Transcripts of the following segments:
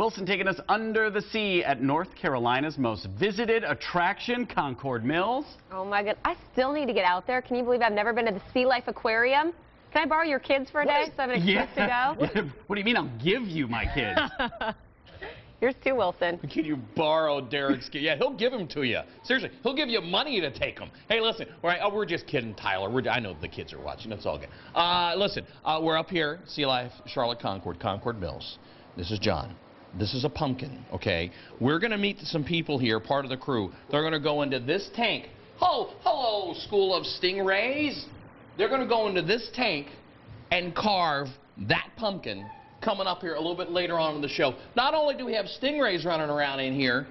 Wilson taking us under the sea at North Carolina's most visited attraction, Concord Mills. Oh my God, I still need to get out there. Can you believe I've never been to the Sea Life Aquarium? Can I borrow your kids for a day so I have an excuse to go? What do you mean I'll give you my kids? Yours too, Wilson. Can you borrow Derek's kids? Yeah, he'll give them to you. Seriously, he'll give you money to take them. Hey, listen, we're just kidding, Tyler. I know the kids are watching. It's all good. Listen, we're up here, Sea Life, Charlotte, Concord Mills. This is John. This is a pumpkin, okay? We're going to meet some people here, part of the crew. They're going to go into this tank. Oh, hello, School of Stingrays. They're going to go into this tank and carve that pumpkin coming up here a little bit later on in the show. Not only do we have stingrays running around in here,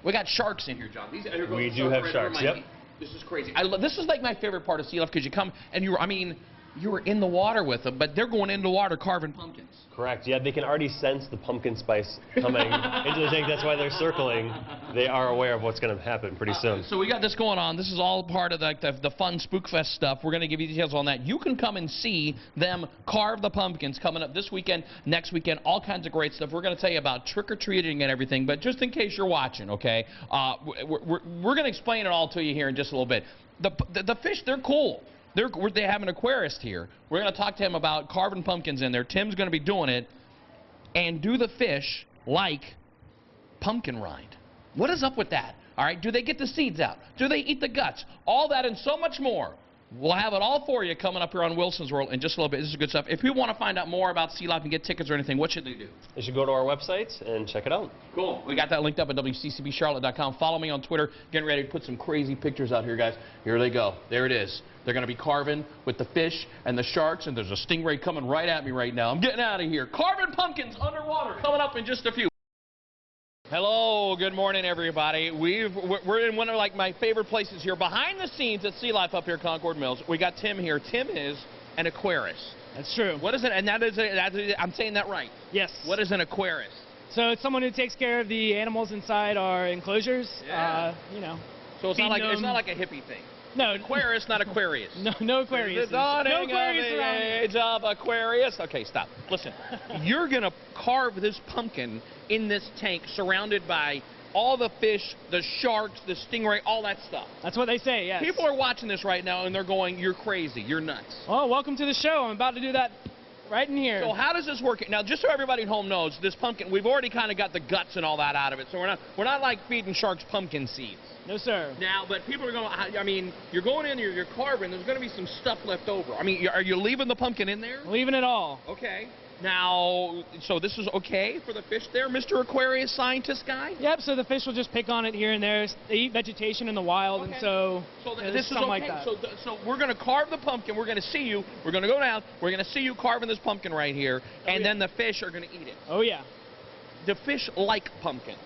we got sharks in here, John. We do have sharks, yep. This is crazy. This is like my favorite part of Sea Life because you come and you were in the water with them, but they're going into the water carving pumpkins. Correct. Yeah, they can already sense the pumpkin spice coming into the tank. That's why they're circling. They are aware of what's going to happen pretty soon. So we got this going on. This is all part of the fun Spookfest stuff. We're going to give you details on that. You can come and see them carve the pumpkins coming up this weekend, next weekend, all kinds of great stuff. We're going to tell you about trick-or-treating and everything, but just in case you're watching, okay, we're going to explain it all to you here in just a little bit. The fish, they're cool. They have an aquarist here. We're going to talk to him about carving pumpkins in there. Tim's going to be doing it. And do the fish like pumpkin rind? What is up with that? All right, do they get the seeds out? Do they eat the guts? All that and so much more. We'll have it all for you coming up here on Wilson's World in just a little bit. This is good stuff. If you want to find out more about Sea Life and get tickets or anything, what should they do? They should go to our website and check it out. Cool. We got that linked up at WCCBCharlotte.com. Follow me on Twitter. Getting ready to put some crazy pictures out here, guys. Here they go. There it is. They're going to be carving with the fish and the sharks, and there's a stingray coming right at me right now. I'm getting out of here. Carving pumpkins underwater coming up in just a few. Hello, good morning, everybody. We're in one of my favorite places here, behind the scenes at Sea Life up here, Concord Mills. We got Tim here. Tim is an aquarist. That's true. What is it? And I'm saying that right. Yes. What is an aquarist? So it's someone who takes care of the animals inside our enclosures. Yeah. So it's not like a hippie thing. No. Aquarist, not Aquarius. No Aquarius. No Aquarius around age of Aquarius. Okay, stop. Listen, you're going to carve this pumpkin in this tank surrounded by all the fish, the sharks, the stingray, all that stuff. That's what they say, yes. People are watching this right now, and they're going, you're crazy. You're nuts. Well, welcome to the show. I'm about to do that right in here. So how does this work? Now, just so everybody at home knows, this pumpkin, we've already kind of got the guts and all that out of it, so we're not like feeding sharks pumpkin seeds. No, sir. Now, but people are going, you're going in here, you're carving, there's going to be some stuff left over. Are you leaving the pumpkin in there? Leaving it all. Okay. Now, so this is okay for the fish there, Mr. Aquarius scientist guy? Yep, so the fish will just pick on it here and there. They eat vegetation in the wild, okay. And so this is okay. Like that. So we're going to carve the pumpkin. We're going to see you. We're going to go down. We're going to see you carving this pumpkin right here, and then the fish are going to eat it. Oh, yeah. The fish like pumpkin.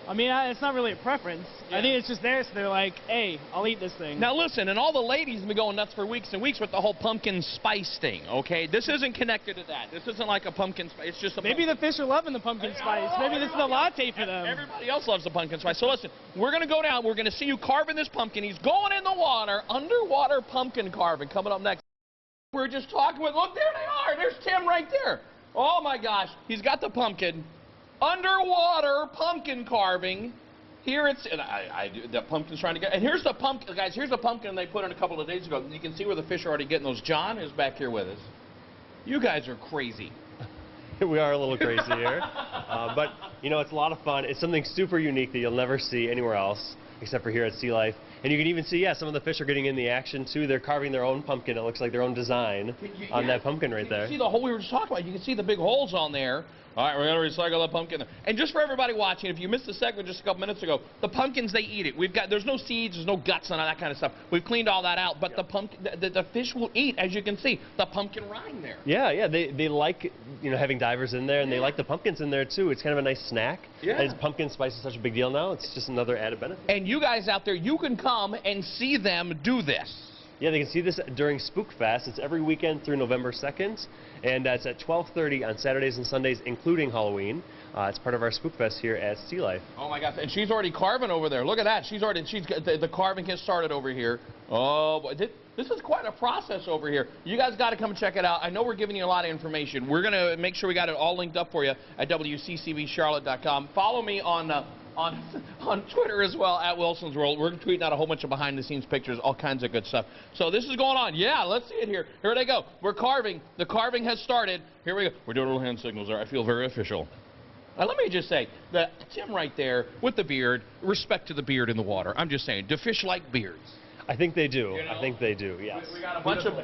I mean, it's not really a preference. Yeah. I think it's just there, so they're like, hey, I'll eat this thing. Now, listen, and all the ladies have been going nuts for weeks and weeks with the whole pumpkin spice thing, okay? This isn't connected to that. This isn't like a pumpkin spice. It's just a Maybe the fish are loving the pumpkin spice. Maybe this is a latte for them. Everybody else loves the pumpkin spice. So, listen, we're going to go down. We're going to see you carving this pumpkin. He's going in the water. Underwater pumpkin carving coming up next. We're just talking with, look, there they are. There's Tim right there. Oh, my gosh. He's got the pumpkin. Underwater pumpkin carving. Here it's, the pumpkin's trying to get, and here's the pumpkin, guys, here's the pumpkin they put in a couple of days ago. You can see where the fish are already getting those. John is back here with us. You guys are crazy. We are a little crazy here. But, it's a lot of fun. It's something super unique that you'll never see anywhere else except for here at Sea Life. And you can even see, some of the fish are getting in the action, too. They're carving their own pumpkin. It looks like their own design on that pumpkin right there. You can see the hole we were just talking about. You can see the big holes on there. All right, we're going to recycle the pumpkin. And just for everybody watching, if you missed the segment just a couple minutes ago, the pumpkins, they eat it. There's no seeds, there's no guts and all that kind of stuff. We've cleaned all that out, but the pumpkin, the fish will eat, as you can see, the pumpkin rind there. Yeah, they like, having divers in there, and they like the pumpkins in there, too. It's kind of a nice snack. Yeah. And pumpkin spice is such a big deal now. It's just another added benefit. And you guys out there, you can come and see them do this. Yeah, they can see this during Spookfest. It's every weekend through November 2nd, and it's at 12:30 on Saturdays and Sundays, including Halloween. It's part of our Spookfest here at Sea Life. Oh my gosh! And she's already carving over there. Look at that. The carving has started over here. Oh boy, this This is quite a process over here. You guys got to come check it out. I know we're giving you a lot of information. We're going to make sure we got it all linked up for you at WCCVCharlotte.com. Follow me on Twitter as well, at Wilson's World. We're tweeting out a whole bunch of behind-the-scenes pictures, all kinds of good stuff. So this is going on. Yeah, let's see it here. Here they go. We're carving. The carving has started. Here we go. We're doing little hand signals there. I feel very official. Now, let me just say that Tim right there with the beard, respect to the beard in the water. I'm just saying, do fish like beards? I think they do. You know? I think they do, yes. We got a bunch of...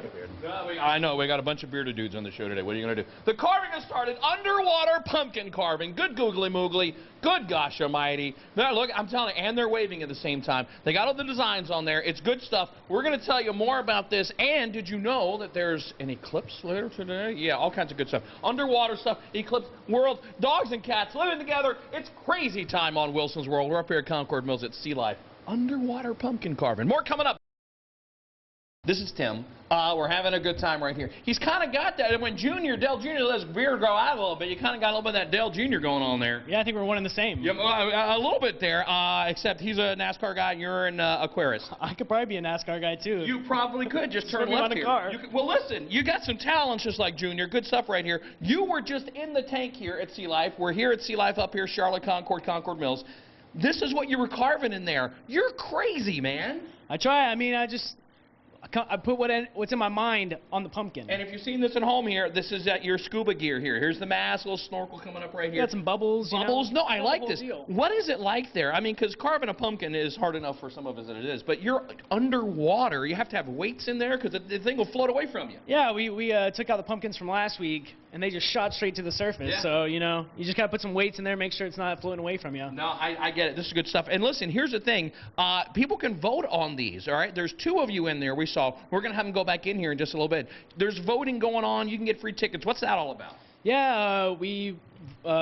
I know, we got a bunch of bearded dudes on the show today. What are you going to do? The carving has started. Underwater pumpkin carving. Good googly moogly. Good gosh almighty. Now, look, I'm telling you, and they're waving at the same time. They got all the designs on there. It's good stuff. We're going to tell you more about this. And did you know that there's an eclipse later today? Yeah, all kinds of good stuff. Underwater stuff, eclipse, world, dogs and cats living together. It's crazy time on Wilson's World. We're up here at Concord Mills at Sea Life. Underwater pumpkin carving. More coming up. This is Tim. We're having a good time right here. He's kind of got that. When Dale Jr. let his beard grow out a little bit, you kind of got a little bit of that Dale Jr. going on there. Yeah, I think we're one and the same. Yeah, a little bit there, except he's a NASCAR guy and you're an Aquarius. I could probably be a NASCAR guy, too. You probably could. Just turn left here. Car. Well, listen, you got some talents just like Junior. Good stuff right here. You were just in the tank here at Sea Life. We're here at Sea Life up here, Charlotte, Concord Mills. This is what you were carving in there. You're crazy, man. I try. I mean, I put what's in my mind on the pumpkin. And if you've seen this at home here, this is your scuba gear here. Here's the mask, little snorkel coming up right here. Got some bubbles. Bubbles? No, I like this. Deal. What is it like there? I mean, because carving a pumpkin is hard enough for some of us that it is, but you're underwater. You have to have weights in there because the thing will float away from you. Yeah, we took out the pumpkins from last week, and they just shot straight to the surface. Yeah. So, you just got to put some weights in there, make sure it's not floating away from you. No, I get it. This is good stuff. And listen, here's the thing. People can vote on these, all right? There's 2 of you in there we saw. We're going to have them go back in here in just a little bit. There's voting going on. You can get free tickets. What's that all about? Yeah, we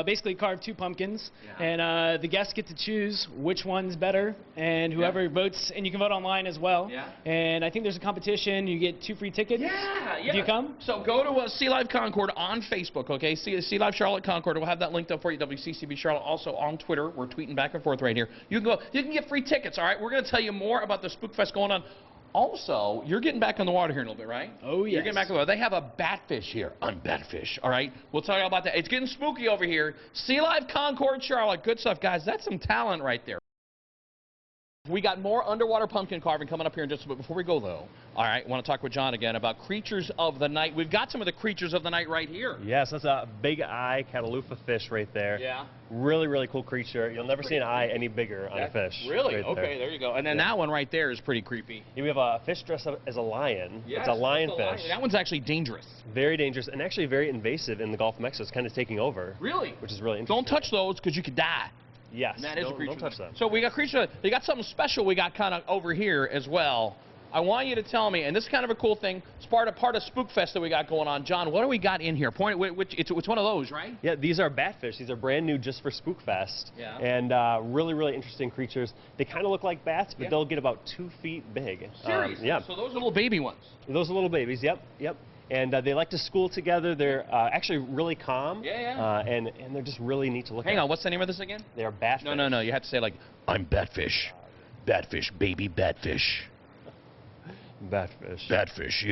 basically carved 2 pumpkins, and the guests get to choose which one's better, and whoever votes, and you can vote online as well. Yeah. And I think there's a competition. You get 2 free tickets. Yeah. Do you come? So go to Sea Life Concord on Facebook, okay? Sea Life Charlotte Concord. We'll have that linked up for you. WCCB Charlotte also on Twitter. We're tweeting back and forth right here. You can go. You can get free tickets. All right. We're going to tell you more about the Spook Fest going on. Also, you're getting back on the water here in a little bit, right? Oh, yes. You're getting back on the water. They have a batfish here. I'm batfish, all right? We'll tell you all about that. It's getting spooky over here. Sea Life Concord, Charlotte. Good stuff, guys. That's some talent right there. We got more underwater pumpkin carving coming up here in just a bit. Before we go, though, all right, I want to talk with John again about creatures of the night. We've got some of the creatures of the night right here. Yes, that's a big eye catalupa fish right there. Yeah. Really, really cool creature. You'll never see an eye any bigger on a fish. Really? Right Okay, there you go. And then that one right there is pretty creepy. Yeah, we have a fish dressed up as a lion. Yes, it's a lionfish. That one's actually dangerous. Very dangerous and actually very invasive in the Gulf of Mexico. It's kind of taking over. Really? Which is really interesting. Don't touch those because you could die. Yes. And that is a creature. Don't touch them. So we got creature. They got something special we got kind of over here as well. I want you to tell me, and this is kind of a cool thing. It's part of Spook Fest that we got going on. John, what do we got in here? It's one of those, right? Yeah, these are batfish. These are brand new just for Spook Fest. Yeah. And really, really interesting creatures. They kind of look like bats, but they'll get about 2 feet big. Seriously? Yeah. So those are little baby ones. Those are little babies. Yep. And they like to school together. They're actually really calm. And they're just really neat to look at. Hang on, what's the name of this again? They are batfish. No. You have to say like, I'm batfish. Batfish, baby batfish. Batfish. Batfish.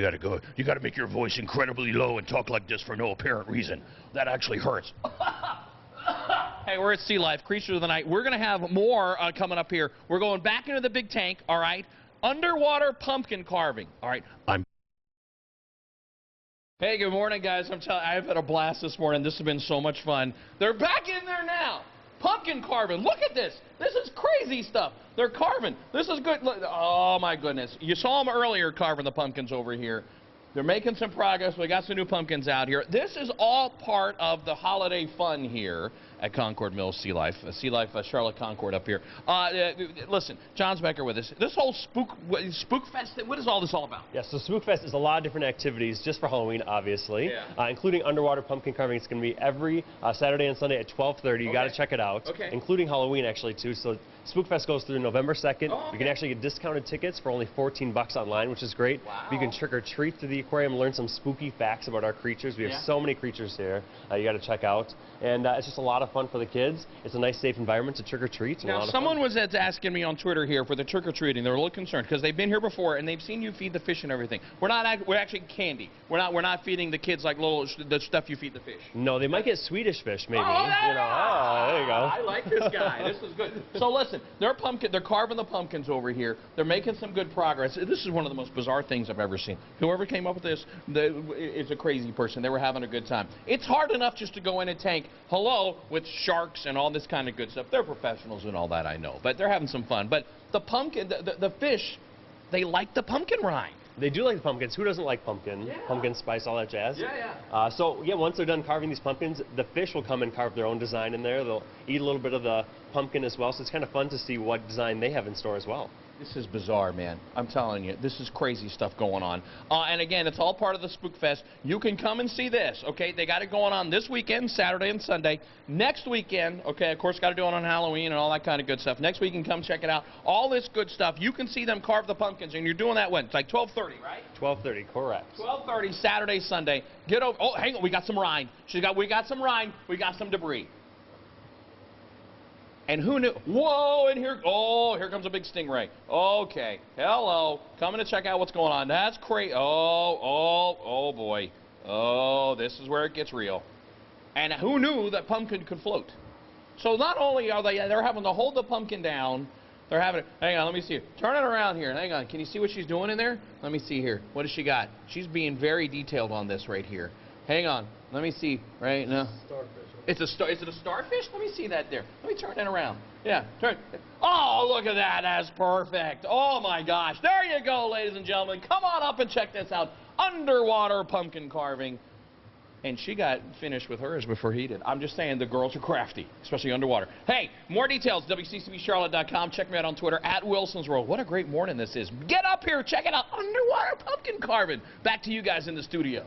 You gotta make your voice incredibly low and talk like this for no apparent reason. That actually hurts. Hey, we're at Sea Life, Creatures of the Night. We're going to have more coming up here. We're going back into the big tank, all right? Underwater pumpkin carving, all right? Hey, good morning, guys. I've had a blast this morning. This has been so much fun. They're back in there now. Pumpkin carving. Look at this. This is crazy stuff. They're carving. This is good. Look. Oh, my goodness. You saw them earlier carving the pumpkins over here. They're making some progress. We got some new pumpkins out here. This is all part of the holiday fun here at Concord Mills Sea Life. Charlotte Concord up here. Listen, John's Becker with us. This whole Spook Fest, what is all this all about? Yeah, so Spook Fest is a lot of different activities just for Halloween, obviously, including underwater pumpkin carving. It's going to be every Saturday and Sunday at 12:30. You got to check it out, including Halloween actually too. So Spook Fest goes through November 2nd. You can actually get discounted tickets for only $14 online, which is great. Wow. You can trick or treat through the aquarium, learn some spooky facts about our creatures. We have so many creatures here you got to check out, and it's just a lot of of fun for the kids. It's a nice, safe environment to trick or treat. Now, someone was asking me on Twitter here for the trick or treating. They're a little concerned because they've been here before and they've seen you feed the fish and everything. We're actually candy. We're not feeding the kids like the stuff you feed the fish. No, they might get Swedish fish maybe. Oh, there you go. I like this guy. This is good. So listen, they're carving the pumpkins over here. They're making some good progress. This is one of the most bizarre things I've ever seen. Whoever came up with this is a crazy person. They were having a good time. It's hard enough just to go in a tank, with sharks and all this kind of good stuff. They're professionals and all that, I know, but they're having some fun. But the pumpkin, the fish, they like the pumpkin rind. They do like the pumpkins. Who doesn't like pumpkin? Yeah. Pumpkin spice, all that jazz. Yeah. So once they're done carving these pumpkins, the fish will come and carve their own design in there. They'll eat a little bit of the pumpkin as well. So it's kind of fun to see what design they have in store as well. This is bizarre, man. I'm telling you, this is crazy stuff going on. And again, it's all part of the Spook Fest. You can come and see this, okay? They got it going on this weekend, Saturday and Sunday. Next weekend, okay, of course, got to do it on Halloween and all that kind of good stuff. Next week, you can come check it out. All this good stuff. You can see them carve the pumpkins, and you're doing that when? It's like 12:30, right? 12:30, correct. 12:30, Saturday, Sunday. Get over. Oh, hang on. We got some rind. We got some rind. We got some debris. And who knew? Whoa, and here comes a big stingray. Okay, hello, coming to check out what's going on. That's crazy. Oh, boy. Oh, this is where it gets real. And who knew that pumpkin could float? So not only are they're having to hold the pumpkin down, they're having it. Hang on, let me see. Turn it around here. Hang on. Can you see what she's doing in there? Let me see here. What does she got? She's being very detailed on this right here. Hang on. Let me see. Right now. Starfish. Is it a starfish? Let me see that there. Let me turn it around. Yeah, turn. Oh, look at that. That's perfect. Oh, my gosh. There you go, ladies and gentlemen. Come on up and check this out. Underwater pumpkin carving. And she got finished with hers before he did. I'm just saying the girls are crafty, especially underwater. Hey, more details, WCCBCharlotte.com. Check me out on Twitter, @WilsonsWorld. What a great morning this is. Get up here. Check it out. Underwater pumpkin carving. Back to you guys in the studio.